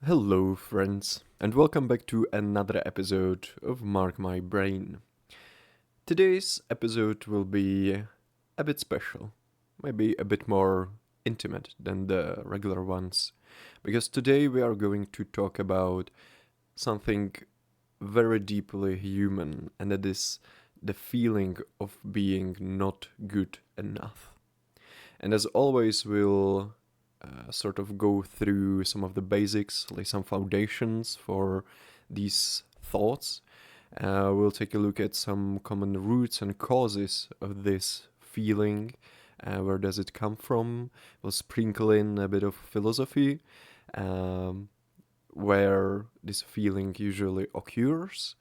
Hello, friends, and welcome back to another episode of Mark My Brain. Today's episode will be a bit special, maybe a bit more intimate than the regular ones, because today we are going to talk about something very deeply human, and that is the feeling of being not good enough. And as always, we'll sort of go through some of the basics, lay some foundations for these thoughts. We'll take a look at some common roots and causes of this feeling. Where does it come from? We'll sprinkle in a bit of philosophy, um, where this feeling usually occurs.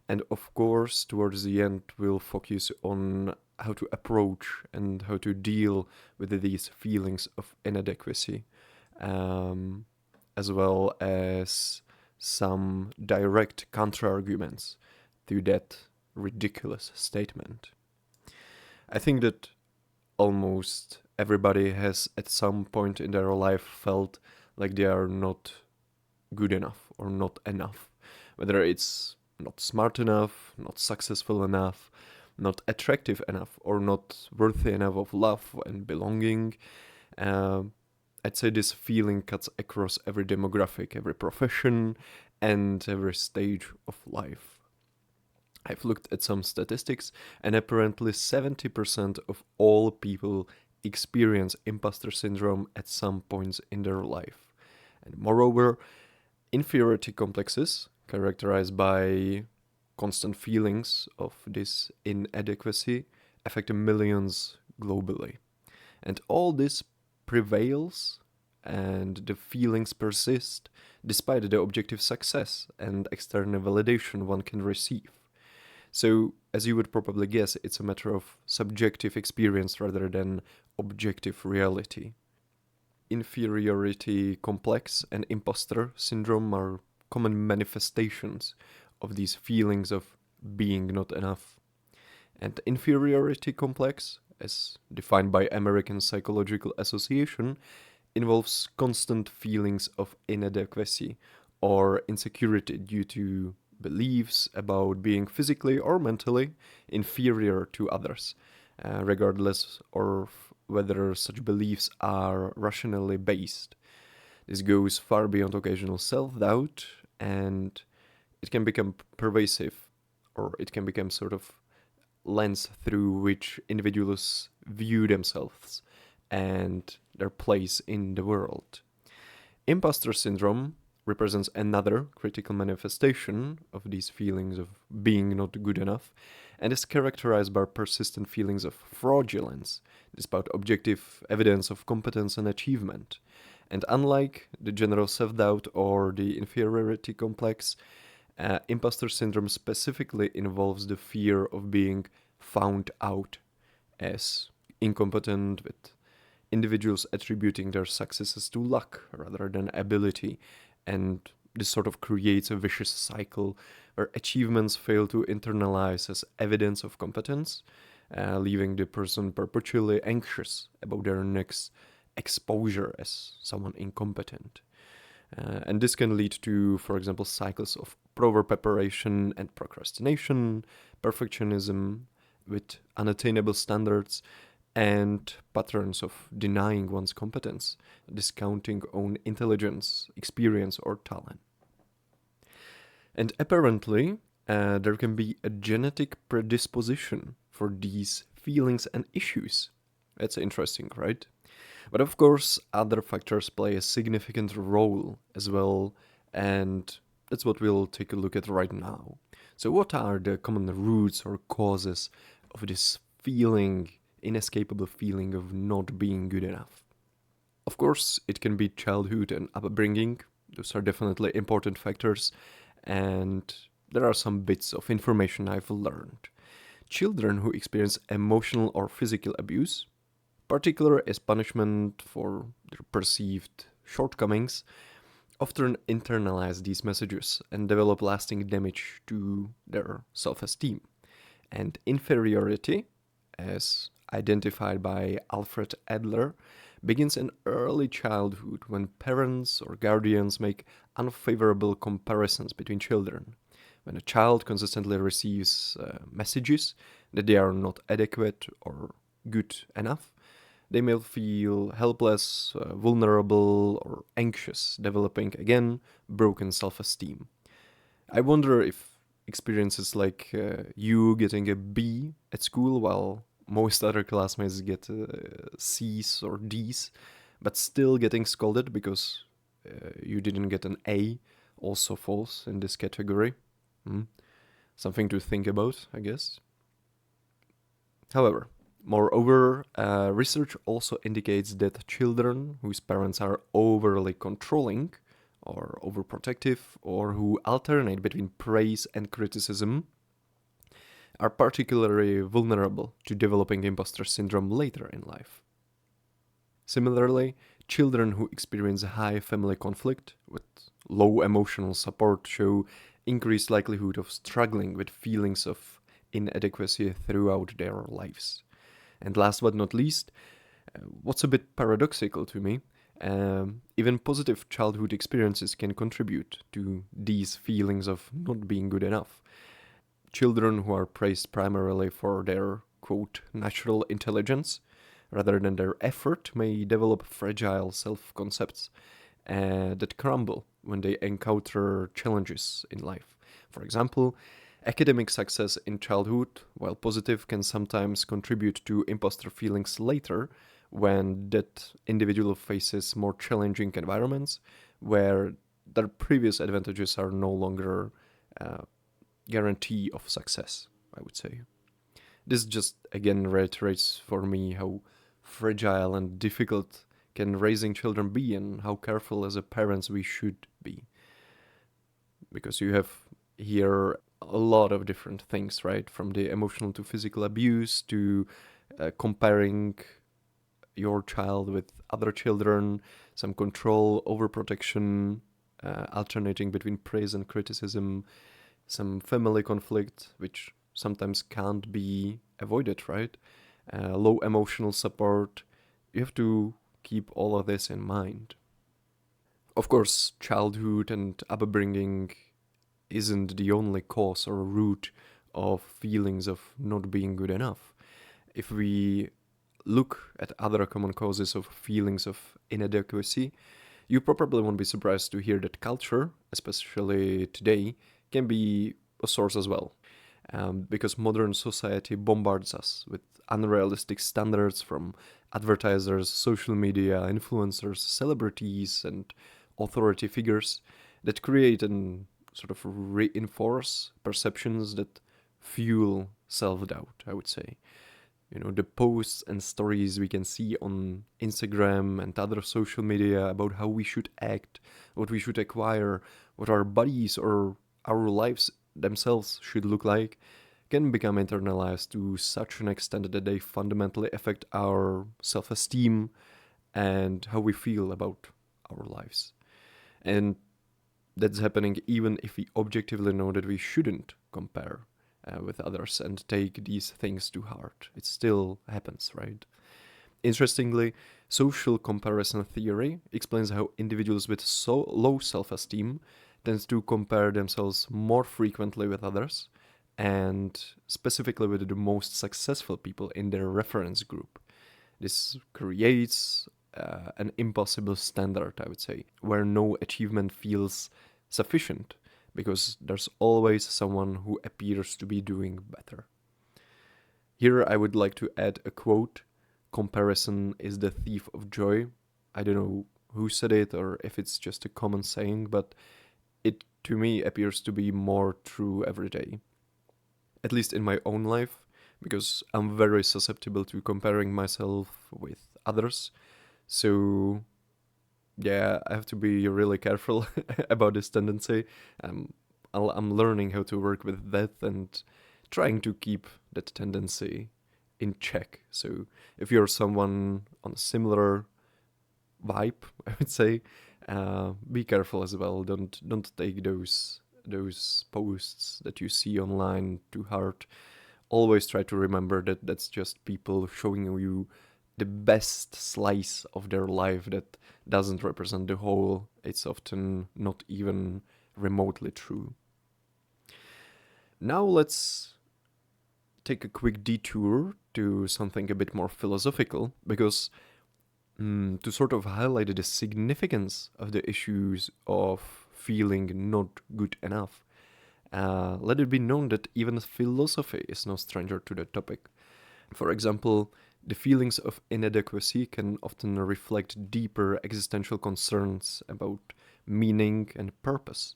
And of course, towards the end, we'll focus on how to approach and how to deal with these feelings of inadequacy, um, as well as some direct counterarguments to that ridiculous statement. I think that almost everybody has at some point in their life felt like they are not good enough or not enough, whether it's not smart enough, not successful enough, not attractive enough, or not worthy enough of love and belonging. Uh, I'd say this feeling cuts across every demographic, every profession, and every stage of life. I've looked at some statistics, and apparently 70% of all people experience imposter syndrome at some points in their life. And moreover, inferiority complexes, characterized by constant feelings of this inadequacy, affect millions globally. And all this prevails and the feelings persist despite the objective success and external validation one can receive. So, as you would probably guess, it's a matter of subjective experience rather than objective reality. Inferiority complex and imposter syndrome are common manifestations of these feelings of being not enough. And inferiority complex, as defined by American Psychological Association, involves constant feelings of inadequacy or insecurity due to beliefs about being physically or mentally inferior to others, regardless of whether such beliefs are rationally based. This goes far beyond occasional self doubt, and it can become pervasive, or it can become sort of lens through which individuals view themselves and their place in the world. Imposter syndrome represents another critical manifestation of these feelings of being not good enough and is characterized by persistent feelings of fraudulence despite objective evidence of competence and achievement. And unlike the general self doubt or the inferiority complex, imposter syndrome specifically involves the fear of being found out as incompetent, with individuals attributing their successes to luck rather than ability, and this sort of creates a vicious cycle where achievements fail to internalize as evidence of competence, leaving the person perpetually anxious about their next exposure as someone incompetent. And this can lead to, for example, cycles of proper preparation and procrastination, perfectionism with unattainable standards, and patterns of denying one's competence, discounting own intelligence, experience, or talent. And apparently, there can be a genetic predisposition for these feelings and issues. That's interesting, right? But of course, other factors play a significant role as well, and that's what we'll take a look at right now. So, what are the common roots or causes of this feeling, inescapable feeling of not being good enough? Of course, it can be childhood and upbringing, those are definitely important factors, and there are some bits of information I've learned. Children who experience emotional or physical abuse, particular as punishment for their perceived shortcomings, often internalize these messages and develop lasting damage to their self-esteem. And inferiority, as identified by Alfred Adler, begins in early childhood when parents or guardians make unfavorable comparisons between children. When a child consistently receives messages that they are not adequate or good enough, they may feel helpless, vulnerable, or anxious, developing again broken self esteem. I wonder if experiences like you getting a B at school while most other classmates get C's or D's, but still getting scolded because you didn't get an A also falls in this category. Hmm. Something to think about, I guess. However, moreover, research also indicates that children whose parents are overly controlling or overprotective or who alternate between praise and criticism are particularly vulnerable to developing imposter syndrome later in life. Similarly, children who experience high family conflict with low emotional support show increased likelihood of struggling with feelings of inadequacy throughout their lives. And last but not least, what's a bit paradoxical to me, even positive childhood experiences can contribute to these feelings of not being good enough. Children who are praised primarily for their, quote, natural intelligence rather than their effort may develop fragile self concepts that crumble when they encounter challenges in life. For example, academic success in childhood, while positive, can sometimes contribute to imposter feelings later when that individual faces more challenging environments where their previous advantages are no longer uh, guarantee of success, I would say. This just again reiterates for me how fragile and difficult can raising children be and how careful as a parents we should be. Because you have here a lot of different things, right? From the emotional to physical abuse to comparing your child with other children, some control, overprotection, alternating between praise and criticism, some family conflict, which sometimes can't be avoided, right? Low emotional support. You have to keep all of this in mind. Of course, childhood and upbringing isn't the only cause or root of feelings of not being good enough. If we look at other common causes of feelings of inadequacy, you probably won't be surprised to hear that culture, especially today, can be a source as well. Because modern society bombards us with unrealistic standards from advertisers, social media, influencers, celebrities, and authority figures that create and sort of reinforce perceptions that fuel self doubt, I would say. You know, the posts and stories we can see on Instagram and other social media about how we should act, what we should acquire, what our bodies or our lives themselves should look like, can become internalized to such an extent that they fundamentally affect our self esteem and how we feel about our lives. And that's happening even if we objectively know that we shouldn't compare with others and take these things to heart. It still happens, right? Interestingly, social comparison theory explains how individuals with so low self-esteem tend to compare themselves more frequently with others, and specifically with the most successful people in their reference group. This creates an impossible standard, I would say, where no achievement feels sufficient because there's always someone who appears to be doing better. Here, I would like to add a quote: comparison is the thief of joy. I don't know who said it or if it's just a common saying, but it to me appears to be more true every day. At least in my own life, because I'm very susceptible to comparing myself with others. So yeah, I have to be really careful about this tendency. Um, I'm learning how to work with that and trying to keep that tendency in check. So if you're someone on a similar vibe, I would say, be careful as well. Don't take those posts that you see online to heart. Always try to remember that that's just people showing you the best slice of their life that doesn't represent the whole. It's often not even remotely true. Now let's take a quick detour to something a bit more philosophical, because to sort of highlight the significance of the issues of feeling not good enough, let it be known that even philosophy is no stranger to the topic. For example, the feelings of inadequacy can often reflect deeper existential concerns about meaning and purpose.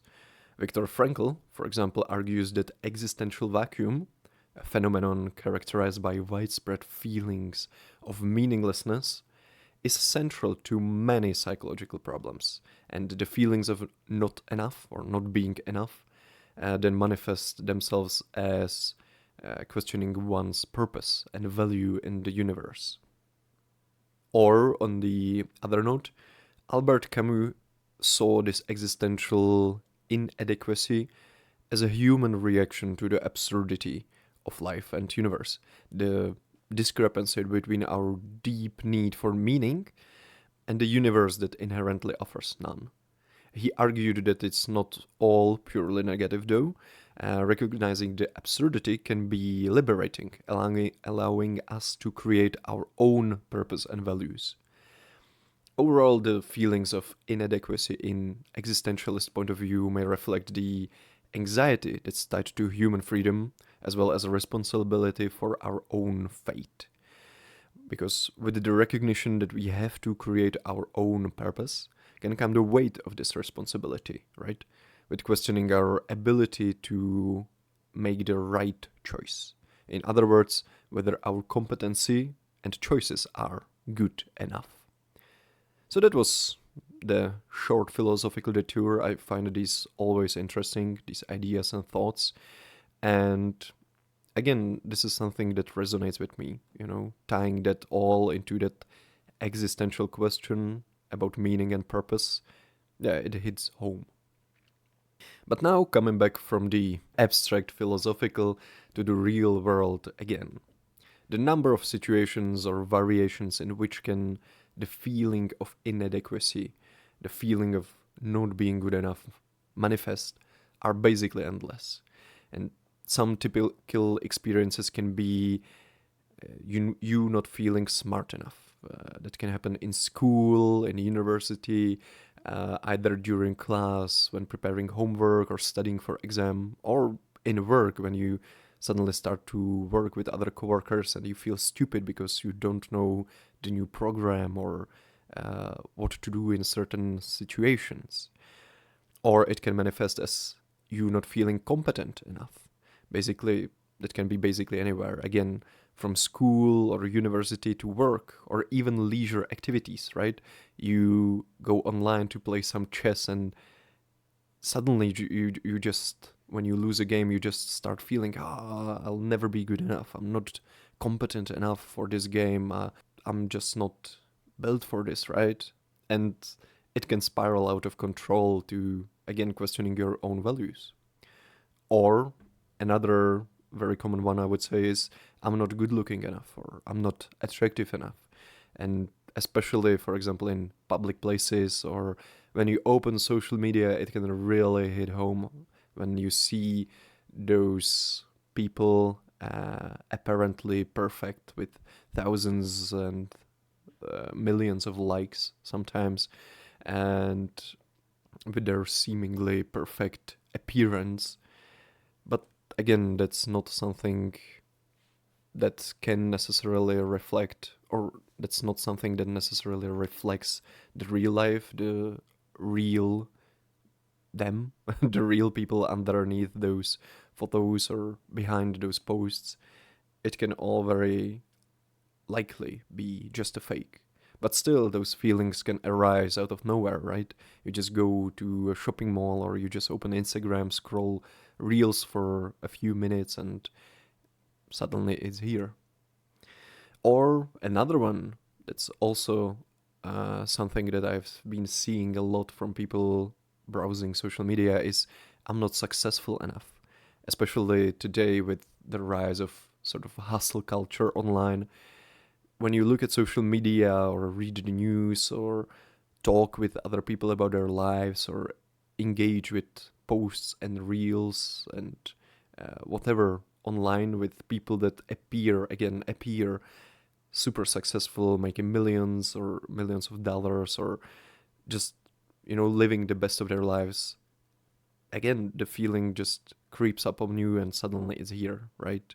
Viktor Frankl, for example, argues that existential vacuum, a phenomenon characterized by widespread feelings of meaninglessness, is central to many psychological problems, and the feelings of not enough or not being enough then manifest themselves as questioning one's purpose and value in the universe. Or, on the other note, Albert Camus saw this existential inadequacy as a human reaction to the absurdity of life and universe, the discrepancy between our deep need for meaning and the universe that inherently offers none. He argued that it's not all purely negative, though. Recognizing the absurdity can be liberating, allowing us to create our own purpose and values. Overall, the feelings of inadequacy in existentialist point of view may reflect the anxiety that's tied to human freedom, as well as a responsibility for our own fate. Because with the recognition that we have to create our own purpose, can come the weight of this responsibility, right? With questioning our ability to make the right choice. In other words, whether our competency and choices are good enough. So that was the short philosophical detour. I find these always interesting, these ideas and thoughts. And again, this is something that resonates with me, tying that all into that existential question about meaning and purpose. Yeah, it hits home. But now, coming back from the abstract philosophical to the real world again. The number of situations or variations in which can the feeling of inadequacy, the feeling of not being good enough manifest are basically endless. And some typical experiences can be you not feeling smart enough. That can happen in school, in university, either during class, when preparing homework or studying for exam, or in work when you suddenly start to work with other coworkers and you feel stupid because you don't know the new program or what to do in certain situations. Or it can manifest as you not feeling competent enough. Basically, that can be basically anywhere. Again, from school or university to work or even leisure activities, right? You go online to play some chess and suddenly you just, when you lose a game, you just start feeling, I'll never be good enough. I'm not competent enough for this game. I'm just not built for this, right? And it can spiral out of control to, again, questioning your own values. Or another very common one I would say is I'm not good looking enough or I'm not attractive enough. And especially, for example, in public places or when you open social media, it can really hit home when you see those people apparently perfect with thousands and millions of likes sometimes, and with their seemingly perfect appearance. But again, that's not something that can necessarily reflect, or that's not something that necessarily reflects the real life, the real them, the real people underneath those photos or behind those posts. It can all very likely be just a fake. But still, those feelings can arise out of nowhere, right? You just go to a shopping mall or you just open Instagram, scroll reels for a few minutes, and suddenly it's here. Or another one that's also something that I've been seeing a lot from people browsing social media is I'm not successful enough. Especially today with the rise of sort of hustle culture online, when you look at social media or read the news or talk with other people about their lives or engage with posts and reels and whatever online with people that appear super successful, making millions or millions of dollars, or just, living the best of their lives, again, the feeling just creeps up on you and suddenly it's here, right?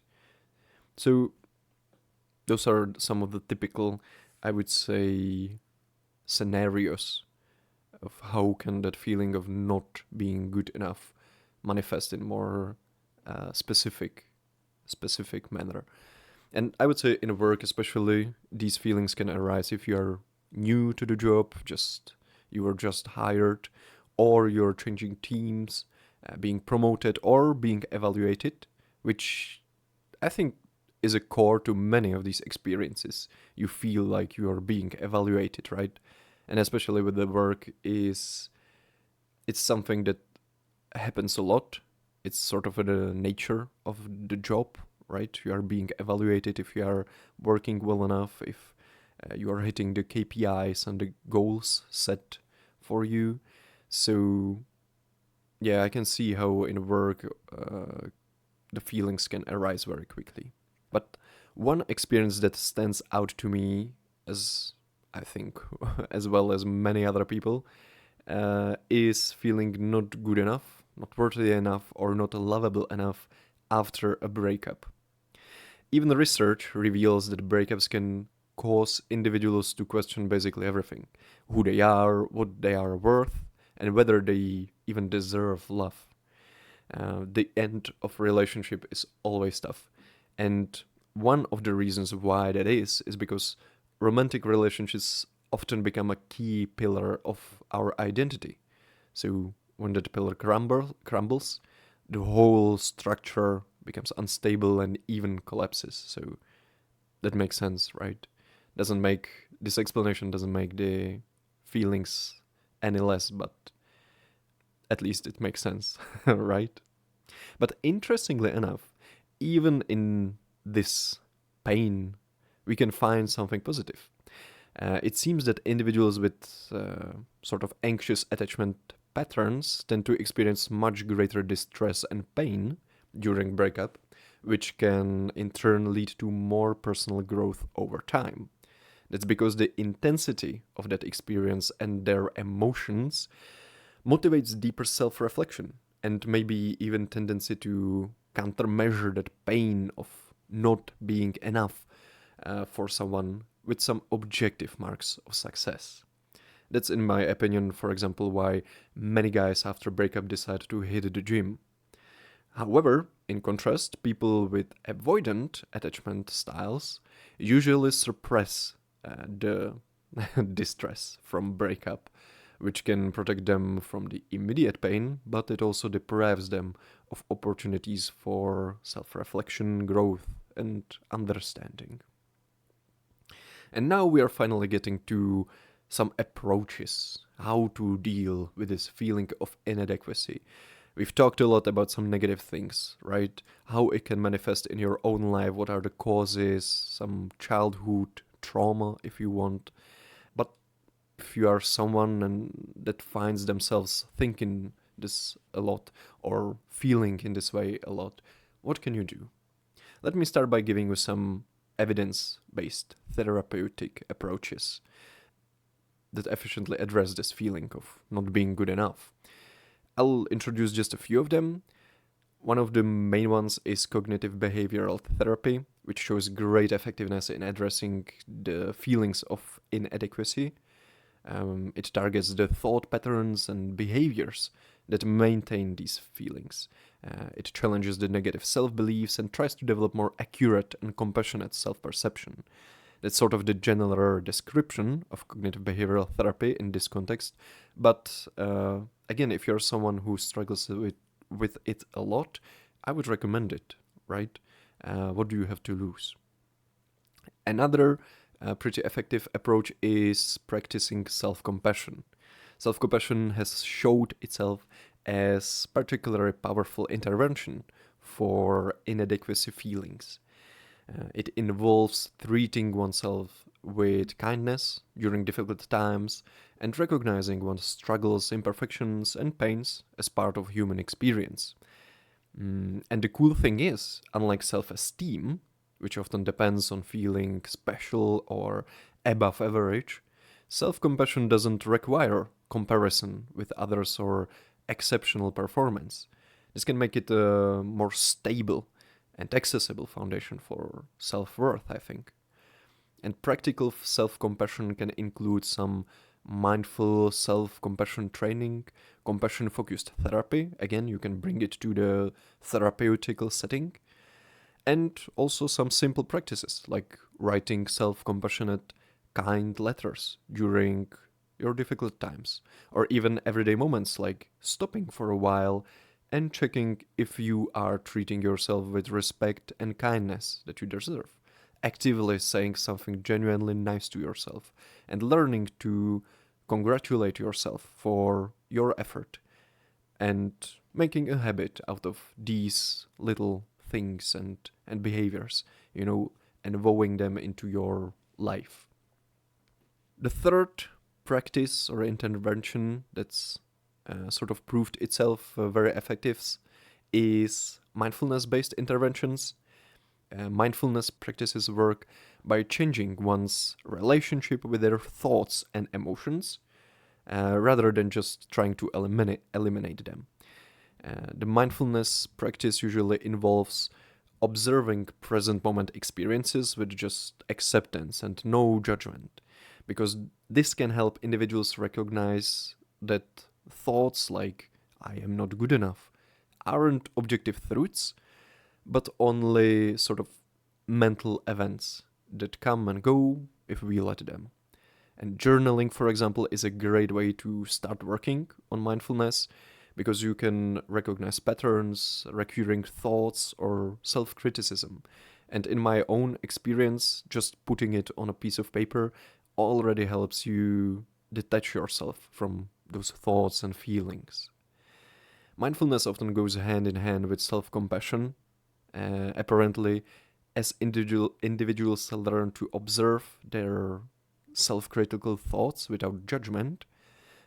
So those are some of the typical, I would say, scenarios of how can that feeling of not being good enough manifest in more specific manner. And I would say in work especially, these feelings can arise if you are new to the job, you were just hired, or you're changing teams, being promoted or being evaluated, which I think is a core to many of these experiences. You feel like you are being evaluated, right? And especially with the work, it's something that happens a lot. It's sort of the nature of the job, right? You are being evaluated if you are working well enough, if you are hitting the KPIs and the goals set for you. So, yeah, I can see how in work the feelings can arise very quickly. But one experience that stands out to me, as I think, as well as many other people, is feeling not good enough, not worthy enough, or not lovable enough after a breakup. Even the research reveals that breakups can cause individuals to question basically everything: who they are, what they are worth, and whether they even deserve love. The end of a relationship is always tough. And one of the reasons why that is because romantic relationships often become a key pillar of our identity. So when that pillar crumbles, the whole structure becomes unstable and even collapses. So that makes sense, right? This explanation doesn't make the feelings any less, but at least it makes sense, right? But interestingly enough, even in this pain, we can find something positive. It seems that individuals with sort of anxious attachment patterns tend to experience much greater distress and pain during breakup, which can in turn lead to more personal growth over time. That's because the intensity of that experience and their emotions motivates deeper self reflection and maybe even tendency to countermeasure that pain of not being enough for someone with some objective marks of success. That's, in my opinion, for example, why many guys after breakup decide to hit the gym. However, in contrast, people with avoidant attachment styles usually suppress the distress from breakup, which can protect them from the immediate pain, but it also deprives them of opportunities for self reflection, growth, and understanding. And now we are finally getting to some approaches how to deal with this feeling of inadequacy. We've talked a lot about some negative things, right? How it can manifest in your own life, what are the causes, some childhood trauma, if you want. But if you are someone that finds themselves thinking this a lot or feeling in this way a lot, what can you do? Let me start by giving you some evidence-based therapeutic approaches that efficiently address this feeling of not being good enough. I'll introduce just a few of them. One of the main ones is cognitive behavioral therapy, which shows great effectiveness in addressing the feelings of inadequacy. It targets the thought patterns and behaviors that maintain these feelings. It challenges the negative self-beliefs and tries to develop more accurate and compassionate self-perception. That's sort of the general description of cognitive behavioral therapy in this context. But again, if you're someone who struggles with it a lot, I would recommend it, right? What do you have to lose? Another pretty effective approach is practicing self-compassion. Self-compassion has showed itself as particularly powerful intervention for inadequacy feelings. It involves treating oneself with kindness during difficult times and recognizing one's struggles, imperfections, and pains as part of human experience. And the cool thing is, unlike self esteem, which often depends on feeling special or above average, self compassion doesn't require comparison with others or exceptional performance. This can make it a more stable and accessible foundation for self worth, I think. And practical self compassion can include some mindful self compassion training, compassion focused therapy. Again, you can bring it to the therapeutical setting. And also some simple practices like writing self compassionate, kind letters during your difficult times, or even everyday moments like stopping for a while and checking if you are treating yourself with respect and kindness that you deserve. Actively saying something genuinely nice to yourself and learning to congratulate yourself for your effort and making a habit out of these little things and behaviors, and vowing them into your life. The third practice or intervention that's sort of proved itself very effective is mindfulness based interventions. Mindfulness practices work by changing one's relationship with their thoughts and emotions rather than just trying to eliminate them. The mindfulness practice usually involves observing present moment experiences with just acceptance and no judgment, because this can help individuals recognize that thoughts like I am not good enough aren't objective truths, but only sort of mental events that come and go if we let them. And journaling, for example, is a great way to start working on mindfulness because you can recognize patterns, recurring thoughts, or self criticism. And in my own experience, just putting it on a piece of paper already helps you detach yourself from those thoughts and feelings. Mindfulness often goes hand in hand with self compassion. Apparently, as individuals learn to observe their self critical thoughts without judgment,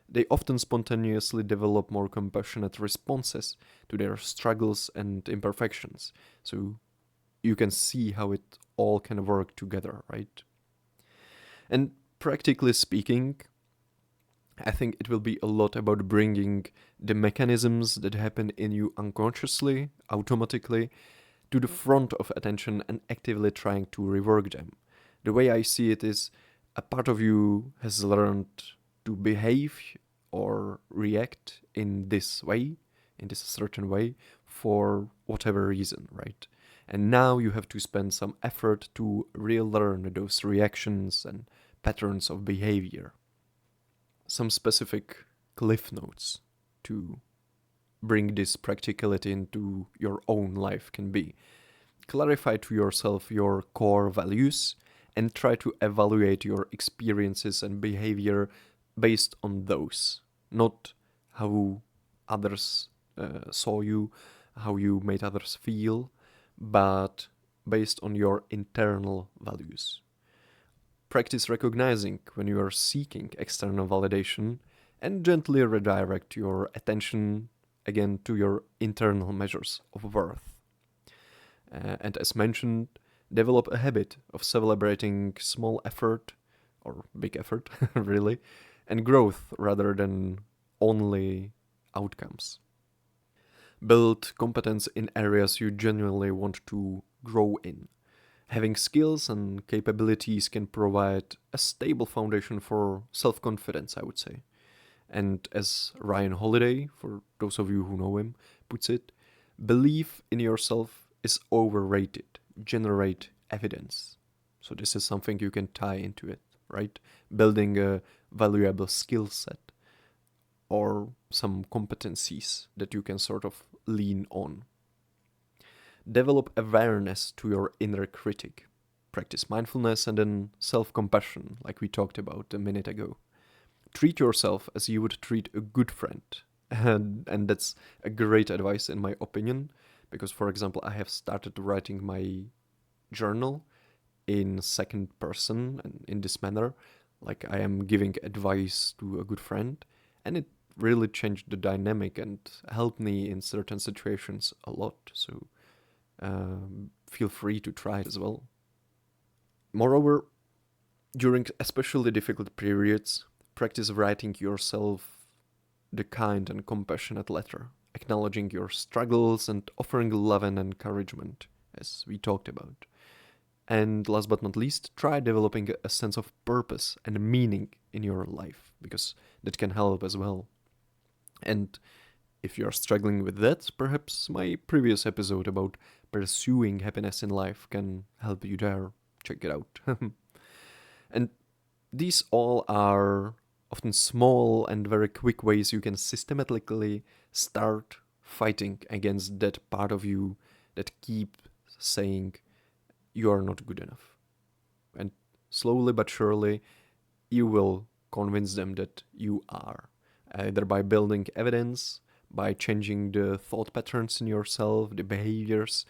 they often spontaneously develop more compassionate responses to their struggles and imperfections. So you can see how it all can work together, right? And practically speaking, I think it will be a lot about bringing the mechanisms that happen in you unconsciously, automatically, to the front of attention and actively trying to rework them. The way I see it is a part of you has learned to behave or react in this way, in this certain way, for whatever reason, right? And now you have to spend some effort to relearn those reactions and patterns of behavior. Some specific cliff notes to bring this practicality into your own life can be: clarify to yourself your core values and try to evaluate your experiences and behavior based on those, not how others saw you, how you made others feel, but based on your internal values. Practice recognizing when you are seeking external validation and gently redirect your attention again to your internal measures of worth. And as mentioned, develop a habit of celebrating small effort or big effort, really, and growth rather than only outcomes. Build competence in areas you genuinely want to grow in. Having skills and capabilities can provide a stable foundation for self confidence, I would say. And as Ryan Holiday, for those of you who know him, puts it, belief in yourself is overrated. Generate evidence. So, this is something you can tie into it, right? Building a valuable skill set or some competencies that you can sort of lean on. Develop awareness to your inner critic. Practice mindfulness and then self compassion, like we talked about a minute ago. Treat yourself as you would treat a good friend. And that's a great advice, in my opinion, because, for example, I have started writing my journal in second person and in this manner, like I am giving advice to a good friend, and it really changed the dynamic and helped me in certain situations a lot. So feel free to try it as well. Moreover, during especially difficult periods, practice writing yourself the kind and compassionate letter, acknowledging your struggles and offering love and encouragement, as we talked about. And last but not least, try developing a sense of purpose and meaning in your life, because that can help as well. And if you are struggling with that, perhaps my previous episode about pursuing happiness in life can help you there. Check it out. And these all are often small and very quick ways you can systematically start fighting against that part of you that keep saying you are not good enough. And slowly but surely, you will convince them that you are, either by building evidence, by changing the thought patterns in yourself, the behaviors,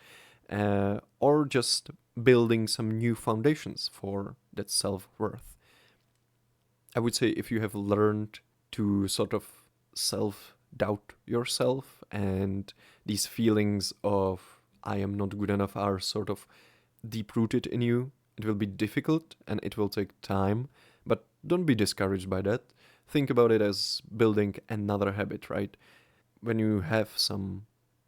or just building some new foundations for that self-worth. I would say if you have learned to sort of self-doubt yourself, and these feelings of I am not good enough are sort of deep-rooted in you, it will be difficult and it will take time, but don't be discouraged by that. Think about it as building another habit, right? When you have some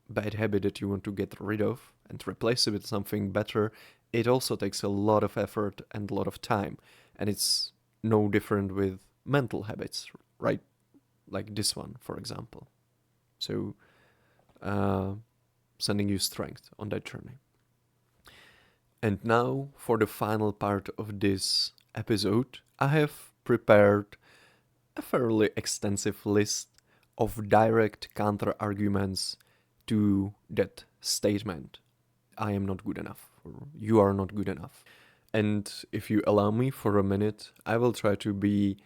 bad habit that you want to get rid of and replace it with something better, it also takes a lot of effort and a lot of time. And it's no different with mental habits, right? Like this one, for example. So, sending you strength on that journey. And now, for the final part of this episode, I have prepared a fairly extensive list of direct counter arguments to that statement. I am not good enough, or you are not good enough. And if you allow me for a minute, I will try to be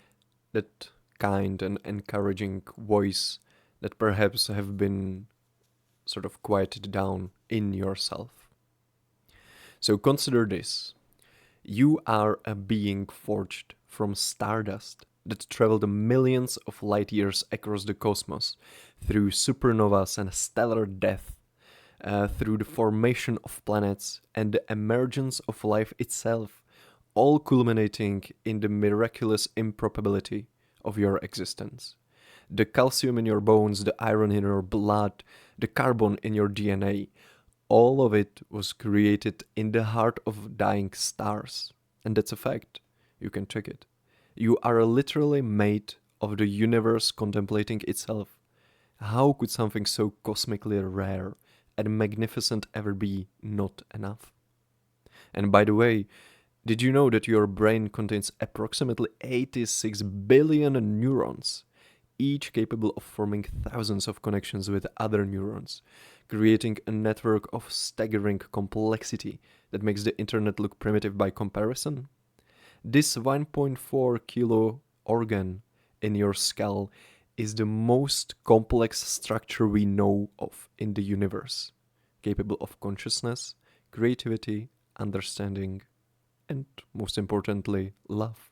that kind and encouraging voice that perhaps have been sort of quieted down in yourself. So consider this. You are a being forged from stardust that traveled millions of light years across the cosmos, through supernovas and stellar death, through the formation of planets and the emergence of life itself, all culminating in the miraculous improbability of your existence. The calcium in your bones, the iron in your blood, the carbon in your DNA, all of it was created in the heart of dying stars. And that's a fact. You can check it. You are literally made of the universe contemplating itself. How could something so cosmically rare and magnificent ever be not enough? And by the way, did you know that your brain contains approximately 86 billion neurons, each capable of forming thousands of connections with other neurons, creating a network of staggering complexity that makes the internet look primitive by comparison? This 1.4 kilo organ in your skull is the most complex structure we know of in the universe, capable of consciousness, creativity, understanding, and most importantly, love.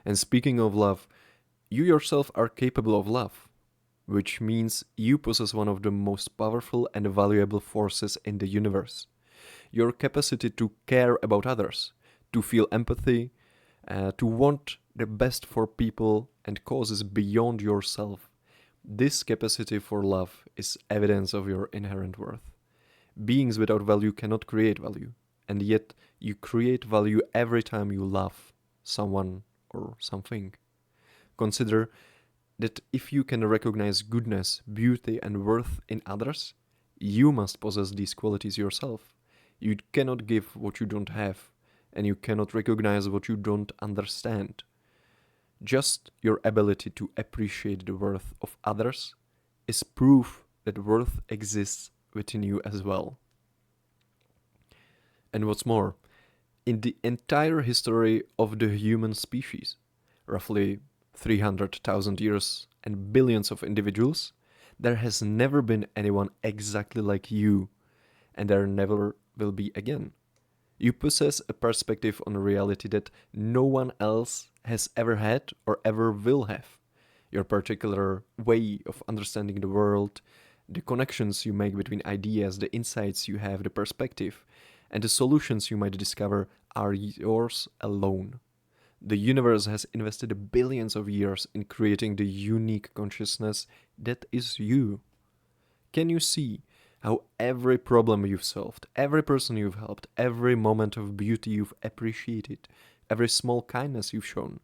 And speaking of love, you yourself are capable of love, which means you possess one of the most powerful and valuable forces in the universe. Your capacity to care about others, to feel empathy, to want the best for people and causes beyond yourself. This capacity for love is evidence of your inherent worth. Beings without value cannot create value, and yet you create value every time you love someone or something. Consider that if you can recognize goodness, beauty, and worth in others, you must possess these qualities yourself. You cannot give what you don't have, and you cannot recognize what you don't understand. Just your ability to appreciate the worth of others is proof that worth exists within you as well. And what's more, in the entire history of the human species, roughly 300,000 years and billions of individuals, there has never been anyone exactly like you, and there never will be again. You possess a perspective on reality that no one else has ever had or ever will have. Your particular way of understanding the world, the connections you make between ideas, the insights you have, the perspective, and the solutions you might discover are yours alone. The universe has invested billions of years in creating the unique consciousness that is you. Can you see how every problem you've solved, every person you've helped, every moment of beauty you've appreciated, every small kindness you've shown,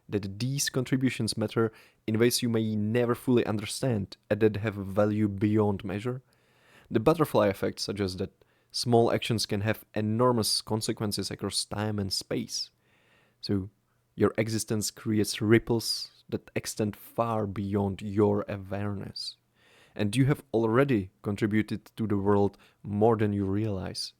that these contributions matter in ways you may never fully understand and that have value beyond measure? The butterfly effect suggests that small actions can have enormous consequences across time and space. So, your existence creates ripples that extend far beyond your awareness. And you have already contributed to the world more than you realize.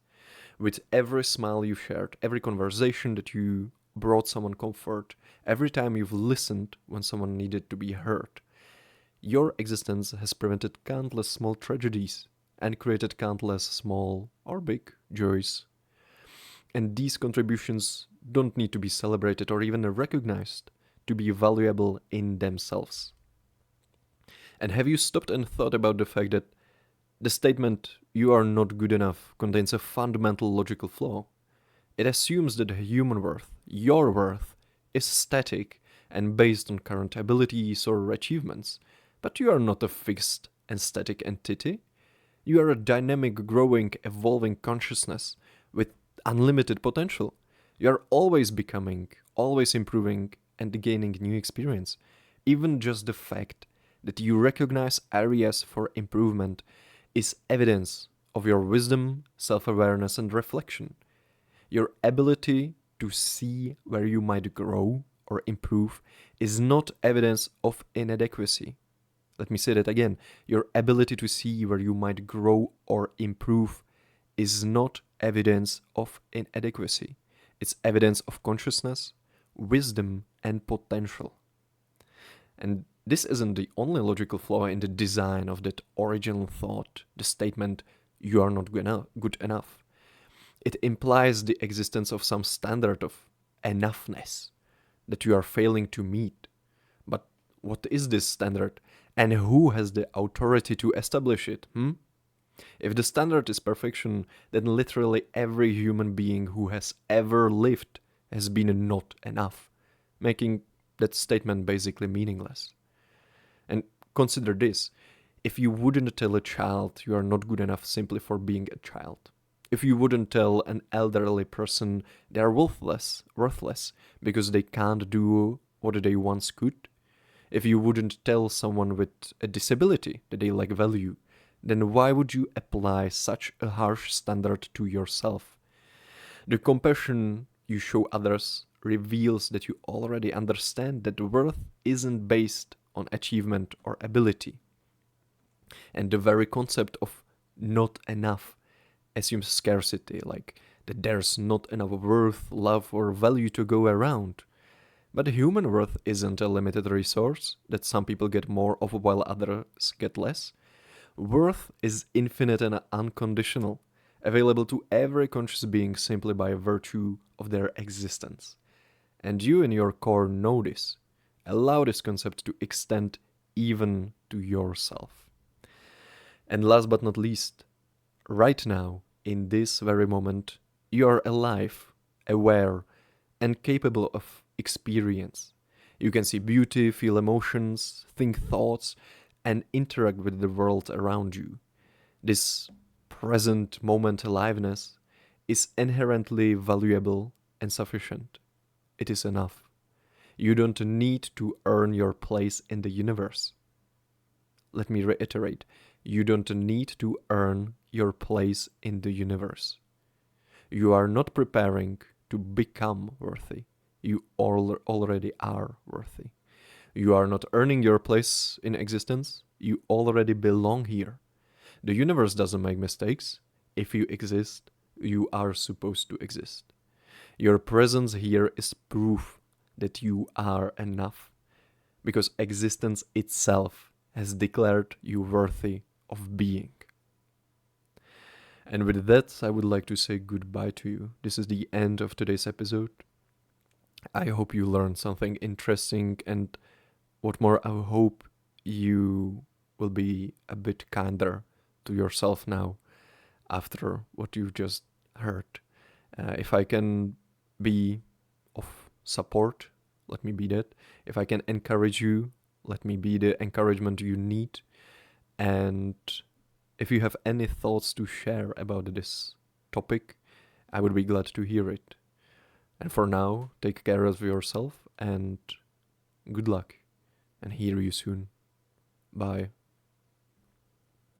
With every smile you shared, every conversation that you brought someone comfort, every time you've listened when someone needed to be heard, your existence has prevented countless small tragedies and created countless small or big joys. And these contributions don't need to be celebrated or even recognized to be valuable in themselves. And have you stopped and thought about the fact that the statement, "you are not good enough," contains a fundamental logical flaw? It assumes that human worth, your worth, is static and based on current abilities or achievements. But you are not a fixed and static entity. You are a dynamic, growing, evolving consciousness with unlimited potential. You are always becoming, always improving, and gaining new experience. Even just the fact that you recognize areas for improvement is evidence of your wisdom, self-awareness, and reflection. Your ability to see where you might grow or improve is not evidence of inadequacy. Let me say that again. Your ability to see where you might grow or improve is not evidence of inadequacy. It's evidence of consciousness, wisdom, and potential. And this isn't the only logical flaw in the design of that original thought, the statement, "you are not good enough." It implies the existence of some standard of enoughness that you are failing to meet. But what is this standard, and who has the authority to establish it? If the standard is perfection, then literally every human being who has ever lived has been not enough, making that statement basically meaningless. And consider this: if you wouldn't tell a child you are not good enough simply for being a child, if you wouldn't tell an elderly person they are worthless because they can't do what they once could, if you wouldn't tell someone with a disability that they lack value, then why would you apply such a harsh standard to yourself? The compassion you show others reveals that you already understand that worth isn't based on achievement or ability. And the very concept of not enough assumes scarcity, like that there's not enough worth, love, or value to go around. But human worth isn't a limited resource that some people get more of while others get less. Worth is infinite and unconditional, available to every conscious being simply by virtue of their existence. And you in your core know this. Allow this concept to extend even to yourself. And last but not least, right now, in this very moment, you are alive, aware, and capable of experience. You can see beauty, feel emotions, think thoughts, and interact with the world around you. This present moment aliveness is inherently valuable and sufficient. It is enough. You don't need to earn your place in the universe. Let me reiterate, you don't need to earn your place in the universe. You are not preparing to become worthy. You already are worthy. You are not earning your place in existence. You already belong here. The universe doesn't make mistakes. If you exist, you are supposed to exist. Your presence here is proof that you are enough, because existence itself has declared you worthy of being. And with that, I would like to say goodbye to you. This is the end of today's episode. I hope you learned something interesting, and what more, I hope you will be a bit kinder to yourself now after what you've just heard. If I can be of support, let me be that. If I can encourage you, let me be the encouragement you need. And if you have any thoughts to share about this topic, I would be glad to hear it. And for now, take care of yourself and good luck. And hear you soon. Bye.